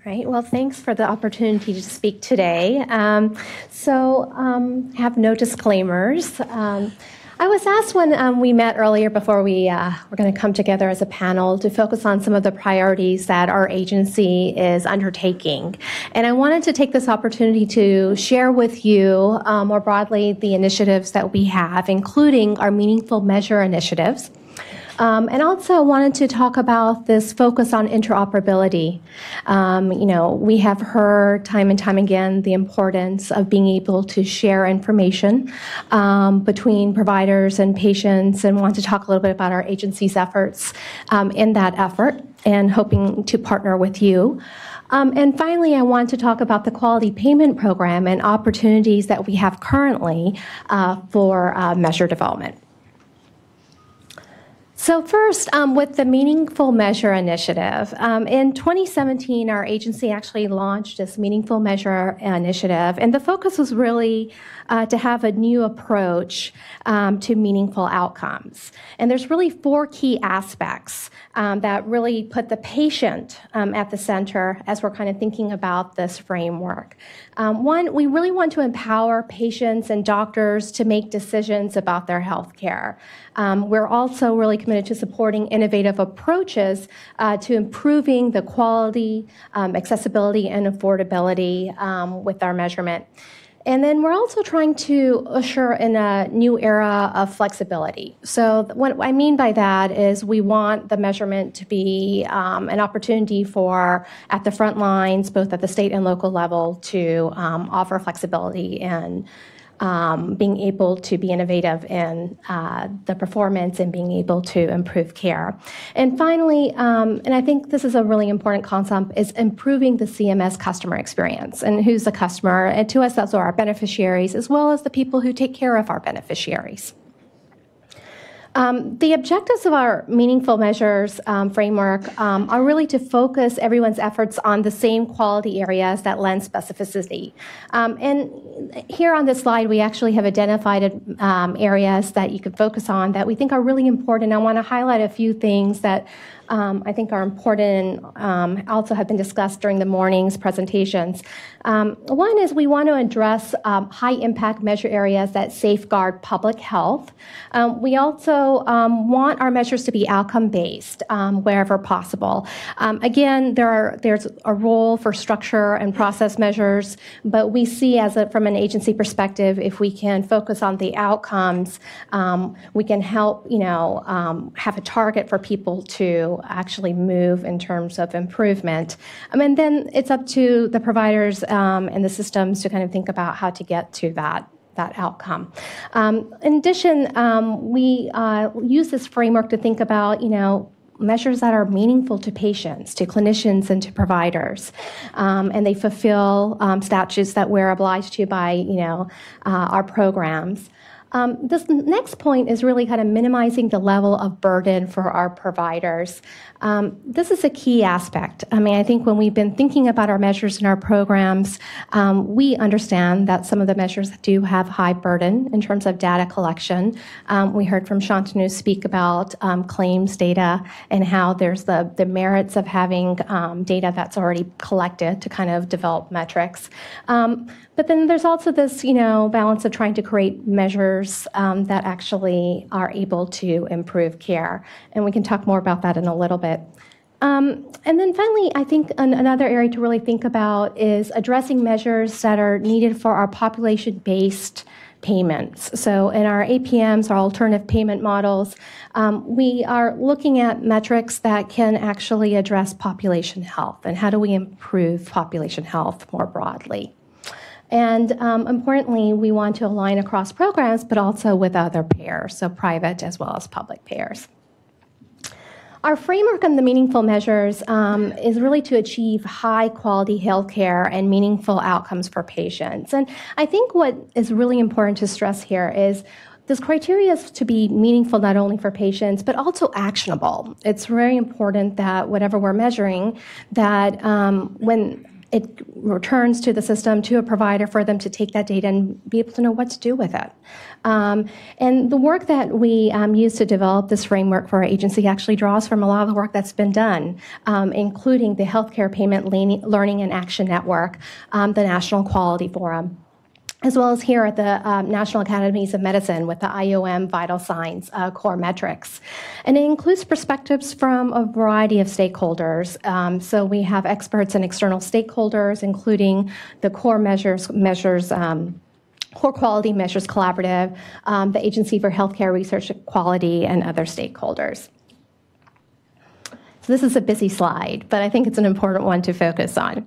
Right. Well, thanks for the opportunity to speak today. Have no disclaimers. I was asked when we met earlier before we were going to come together as a panel to focus on some of the priorities that our agency is undertaking. And I wanted to take this opportunity to share with you more broadly the initiatives that we have, including our Meaningful Measure initiatives. And also wanted to talk about this focus on interoperability. We have heard time and time again the importance of being able to share information between providers and patients, and want to talk a little bit about our agency's efforts in that effort and hoping to partner with you. And finally, I want to talk about the quality payment program and opportunities that we have currently for measure development. So first, with the Meaningful Measure initiative, in 2017, our agency actually launched this Meaningful Measure initiative, and the focus was really to have a new approach to meaningful outcomes. And there's really 4 key aspects that really put the patient at the center as we're kind of thinking about this framework. One, we really want to empower patients and doctors to make decisions about their health care. We're also really committed to supporting innovative approaches to improving the quality, accessibility, and affordability with our measurement. And then we're also trying to usher in a new era of flexibility. So what I mean by that is we want the measurement to be an opportunity for, at the front lines, both at the state and local level, to offer flexibility and being able to be innovative in the performance and being able to improve care. And finally, and I think this is a really important concept, is improving the CMS customer experience. And who's the customer? And to us, those are our beneficiaries, as well as the people who take care of our beneficiaries. The objectives of our Meaningful Measures framework are really to focus everyone's efforts on the same quality areas that lend specificity. And here on this slide, we actually have identified areas that you could focus on that we think are really important. I want to highlight a few things that I think are important and also have been discussed during the morning's presentations. One is we want to address high-impact measure areas that safeguard public health. We also want our measures to be outcome-based wherever possible. Again, there's a role for structure and process measures, but we see from an agency perspective, if we can focus on the outcomes, we can help have a target for people to actually move in terms of improvement. And then it's up to the providers and the systems to kind of think about how to get to that outcome. In addition, we use this framework to think about, measures that are meaningful to patients, to clinicians, and to providers. And they fulfill statutes that we're obliged to by, our programs. This next point is really kind of minimizing the level of burden for our providers. This is a key aspect. I think when we've been thinking about our measures and our programs, we understand that some of the measures do have high burden in terms of data collection. We heard from Shantanu speak about claims data and how there's the merits of having data that's already collected to kind of develop metrics. But then there's also this, balance of trying to create measures that actually are able to improve care. And we can talk more about that in a little bit. And then finally, I think another area to really think about is addressing measures that are needed for our population-based payments. So in our APMs, our alternative payment models, we are looking at metrics that can actually address population health and how do we improve population health more broadly. And importantly, we want to align across programs, but also with other payers, so private as well as public payers. Our framework on the meaningful measures is really to achieve high-quality healthcare and meaningful outcomes for patients. And I think what is really important to stress here is this criteria is to be meaningful not only for patients, but also actionable. It's very important that whatever we're measuring, that when it returns to the system, to a provider for them to take that data and be able to know what to do with it. And the work that we use to develop this framework for our agency actually draws from a lot of the work that's been done, including the Healthcare Payment Learning and Action Network, the National Quality Forum, as well as here at the National Academies of Medicine with the IOM Vital Signs core metrics. And it includes perspectives from a variety of stakeholders. So we have experts and external stakeholders, including the core Core Quality Measures Collaborative, the Agency for Healthcare Research Quality, and other stakeholders. So this is a busy slide, but I think it's an important one to focus on.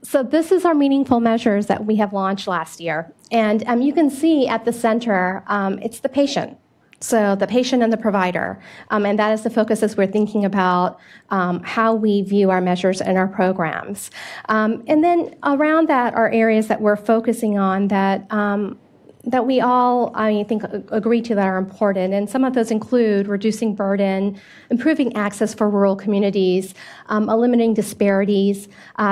So this is our meaningful measures that we have launched last year. And you can see at the center, it's the patient. So the patient and the provider. And that is the focus as we're thinking about how we view our measures and our programs. And then around that are areas that we're focusing on that we all, I think, agree to that are important. And some of those include reducing burden, improving access for rural communities, eliminating disparities,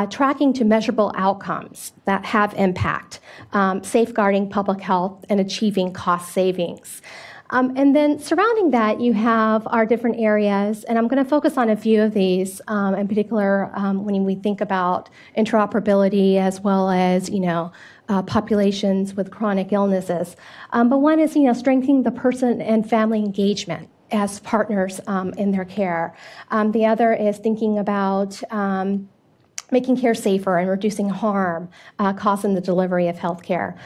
tracking to measurable outcomes that have impact, safeguarding public health, and achieving cost savings. And then surrounding that, you have our different areas, and I'm going to focus on a few of these, in particular when we think about interoperability as well as, populations with chronic illnesses. But one is, strengthening the person and family engagement as partners in their care. The other is thinking about making care safer and reducing harm caused in the delivery of healthcare.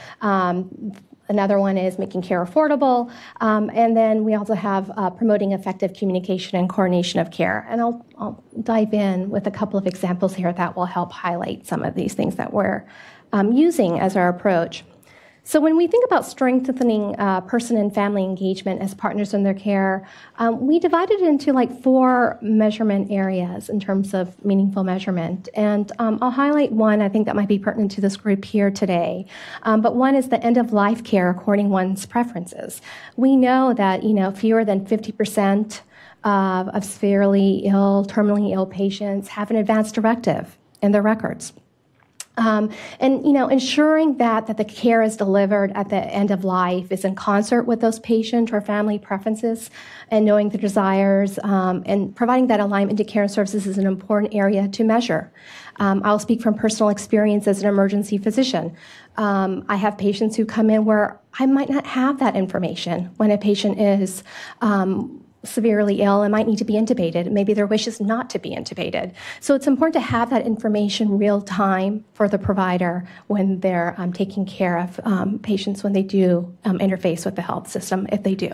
Another one is making care affordable. And then we also have promoting effective communication and coordination of care. And I'll dive in with a couple of examples here that will help highlight some of these things that we're using as our approach. So when we think about strengthening person and family engagement as partners in their care, we divided it into like 4 measurement areas in terms of meaningful measurement. And I'll highlight one I think that might be pertinent to this group here today. But one is the end-of-life care according one's preferences. We know that fewer than 50% of severely ill, terminally ill patients have an advance directive in their records. And ensuring that the care is delivered at the end of life is in concert with those patient or family preferences, and knowing the desires and providing that alignment to care and services is an important area to measure. I'll speak from personal experience as an emergency physician. I have patients who come in where I might not have that information when a patient is severely ill and might need to be intubated. Maybe their wish is not to be intubated. So it's important to have that information real time for the provider when they're taking care of patients when they do interface with the health system, if they do.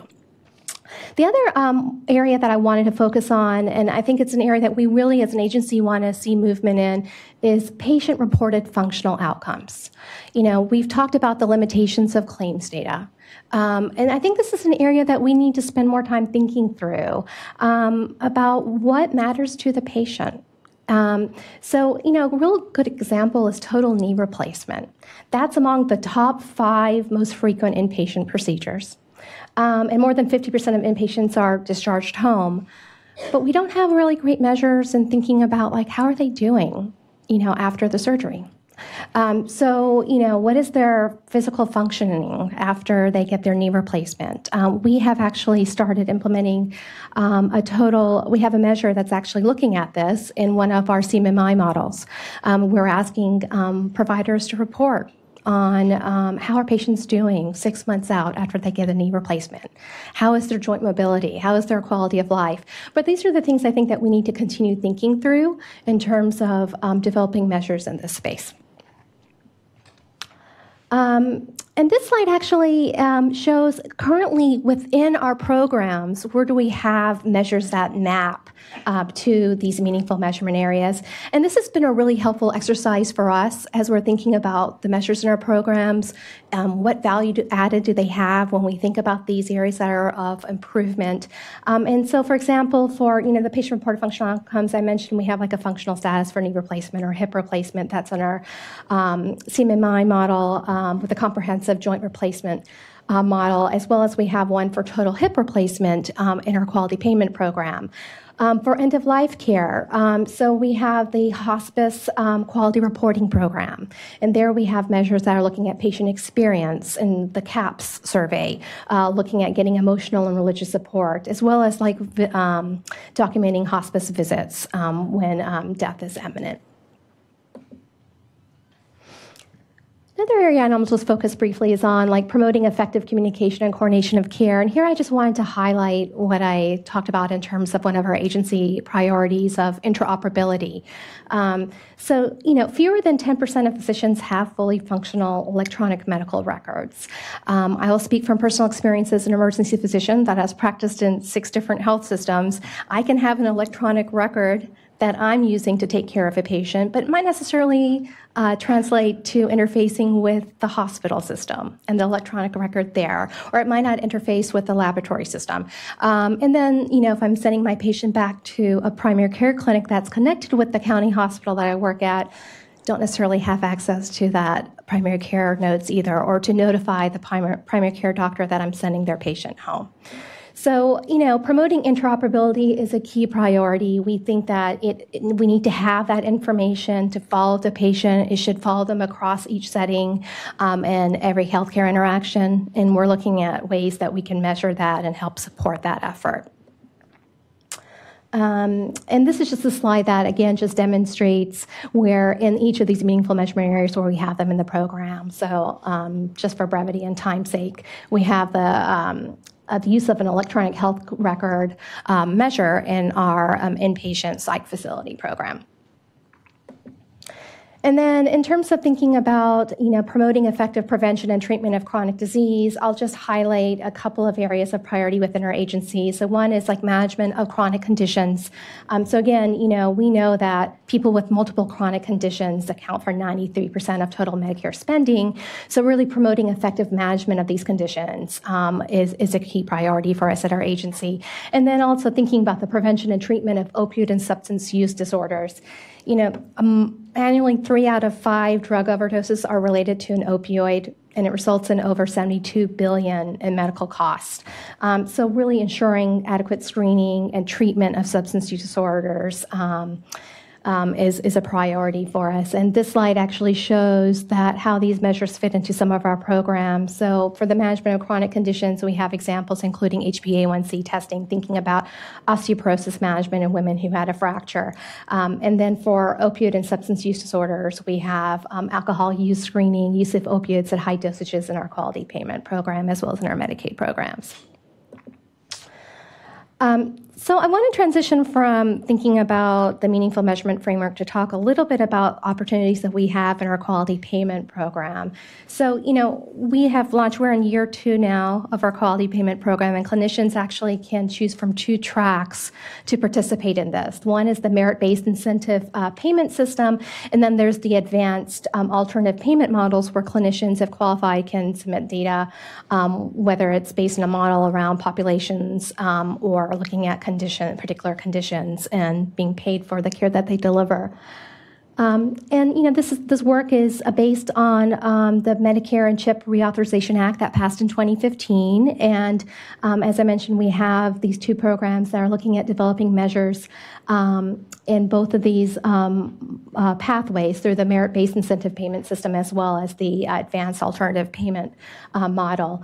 The other area that I wanted to focus on, and I think it's an area that we really as an agency want to see movement in, is patient-reported functional outcomes. We've talked about the limitations of claims data. And I think this is an area that we need to spend more time thinking through about what matters to the patient. So, a real good example is total knee replacement. That's among the top 5 most frequent inpatient procedures. And more than 50% of inpatients are discharged home. But we don't have really great measures in thinking about, how are they doing, after the surgery? So, what is their physical functioning after they get their knee replacement? We have actually started implementing we have a measure that's actually looking at this in one of our CMMI models. We're asking providers to report on how are patients doing 6 months out after they get a knee replacement. How is their joint mobility? How is their quality of life? But these are the things I think that we need to continue thinking through in terms of developing measures in this space. And this slide actually shows currently within our programs, where do we have measures that map to these meaningful measurement areas. And this has been a really helpful exercise for us as we're thinking about the measures in our programs, what value added do they have when we think about these areas that are of improvement. And so, for example, for the patient-reported functional outcomes, I mentioned we have a functional status for knee replacement or hip replacement. That's on our CMMI model with a comprehensive joint replacement model, as well as we have one for total hip replacement in our quality payment program. For end-of-life care, so we have the hospice quality reporting program, and there we have measures that are looking at patient experience and the CAPS survey, looking at getting emotional and religious support, as well as like documenting hospice visits when death is imminent. Another area I want to just focus briefly is on like promoting effective communication and coordination of care. And here I just wanted to highlight what I talked about in terms of one of our agency priorities of interoperability. So, fewer than 10% of physicians have fully functional electronic medical records. I will speak from personal experience as an emergency physician that has practiced in 6 different health systems. I can have an electronic record that I'm using to take care of a patient, but it might necessarily translate to interfacing with the hospital system and the electronic record there, or it might not interface with the laboratory system. And then, if I'm sending my patient back to a primary care clinic that's connected with the county hospital that I work at, don't necessarily have access to that primary care notes either, or to notify the primary care doctor that I'm sending their patient home. So, promoting interoperability is a key priority. We think that we need to have that information to follow the patient. It should follow them across each setting and every healthcare interaction. And we're looking at ways that we can measure that and help support that effort. And this is just a slide that, again, just demonstrates where in each of these meaningful measurement areas where we have them in the program. So just for brevity and time's sake, we have the use of an electronic health record measure in our inpatient psych facility program. And then in terms of thinking about, promoting effective prevention and treatment of chronic disease, I'll just highlight a couple of areas of priority within our agency. So one is like management of chronic conditions. So again, we know that people with multiple chronic conditions account for 93% of total Medicare spending. So really promoting effective management of these conditions is a key priority for us at our agency. And then also thinking about the prevention and treatment of opioid and substance use disorders. Annually 3 out of 5 drug overdoses are related to an opioid, and it results in over $72 billion in medical costs. So really ensuring adequate screening and treatment of substance use disorders is a priority for us. And this slide actually shows that how these measures fit into some of our programs. So for the management of chronic conditions, we have examples including HbA1c testing, thinking about osteoporosis management in women who had a fracture. And then for opioid and substance use disorders, we have alcohol use screening, use of opioids at high dosages in our quality payment program, as well as in our Medicaid programs. So I want to transition from thinking about the meaningful measurement framework to talk a little bit about opportunities that we have in our quality payment program. So, we have launched, we're in year 2 now of our quality payment program, and clinicians actually can choose from 2 tracks to participate in this. One is the merit-based incentive payment system, and then there's the advanced alternative payment models where clinicians, if qualified, can submit data, whether it's based on a model around populations or looking at particular conditions and being paid for the care that they deliver. This work is based on the Medicare and CHIP Reauthorization Act that passed in 2015. And as I mentioned, we have these 2 programs that are looking at developing measures in both of these pathways through the merit-based incentive payment system as well as the advanced alternative payment model.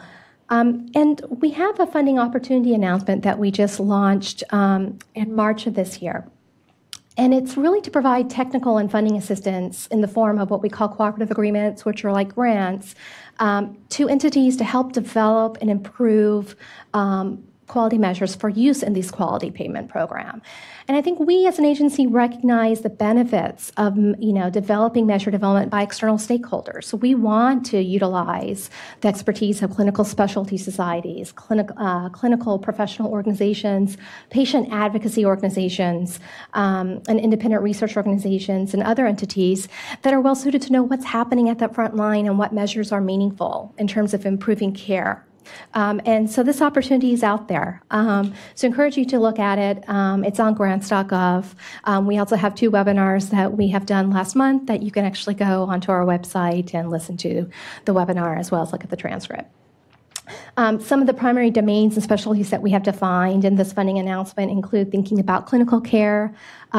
And we have a funding opportunity announcement that we just launched in March of this year. And it's really to provide technical and funding assistance in the form of what we call cooperative agreements, which are like grants, to entities to help develop and improve quality measures for use in these quality payment program. And I think we as an agency recognize the benefits of developing measure development by external stakeholders. So we want to utilize the expertise of clinical specialty societies, clinical professional organizations, patient advocacy organizations, and independent research organizations and other entities that are well suited to know what's happening at that front line and what measures are meaningful in terms of improving care. And so this opportunity is out there. So encourage you to look at it. It's on grants.gov. We also have 2 webinars that we have done last month that you can actually go onto our website and listen to the webinar as well as look at the transcript. Some of the primary domains and specialties that we have defined in this funding announcement include thinking about clinical care,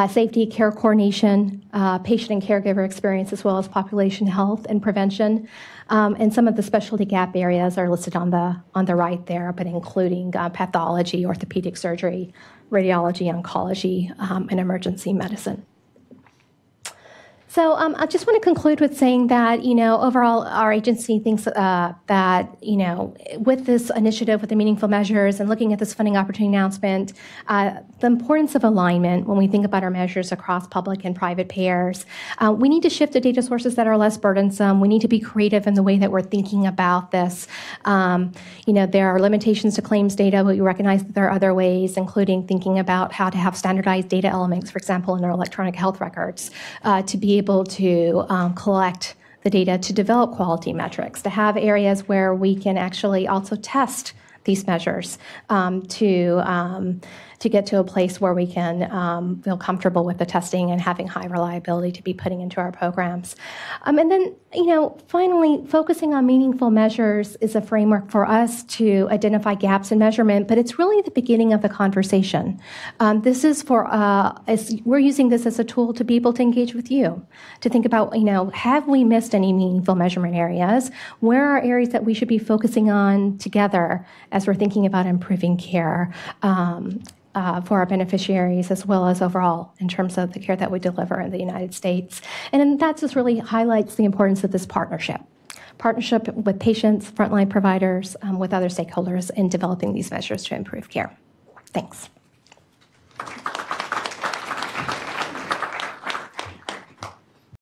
safety, care coordination, patient and caregiver experience, as well as population health and prevention. And some of the specialty gap areas are listed on the right there, but including pathology, orthopedic surgery, radiology, oncology, and emergency medicine. So I just want to conclude with saying that, overall, our agency thinks that, with this initiative, with the meaningful measures and looking at this funding opportunity announcement, the importance of alignment when we think about our measures across public and private payers. We need to shift to data sources that are less burdensome. We need to be creative in the way that we're thinking about this. There are limitations to claims data, but we recognize that there are other ways, including thinking about how to have standardized data elements, for example, in our electronic health records, to be able to collect the data to develop quality metrics, to have areas where we can actually also test these measures to get to a place where we can feel comfortable with the testing and having high reliability to be putting into our programs. And then, finally, focusing on meaningful measures is a framework for us to identify gaps in measurement, but it's really the beginning of the conversation. This is we're using this as a tool to be able to engage with you, to think about, have we missed any meaningful measurement areas? Where are areas that we should be focusing on together as we're thinking about improving care? For our beneficiaries, as well as overall in terms of the care that we deliver in the United States. And that just really highlights the importance of this partnership with patients, frontline providers, with other stakeholders in developing these measures to improve care. Thanks.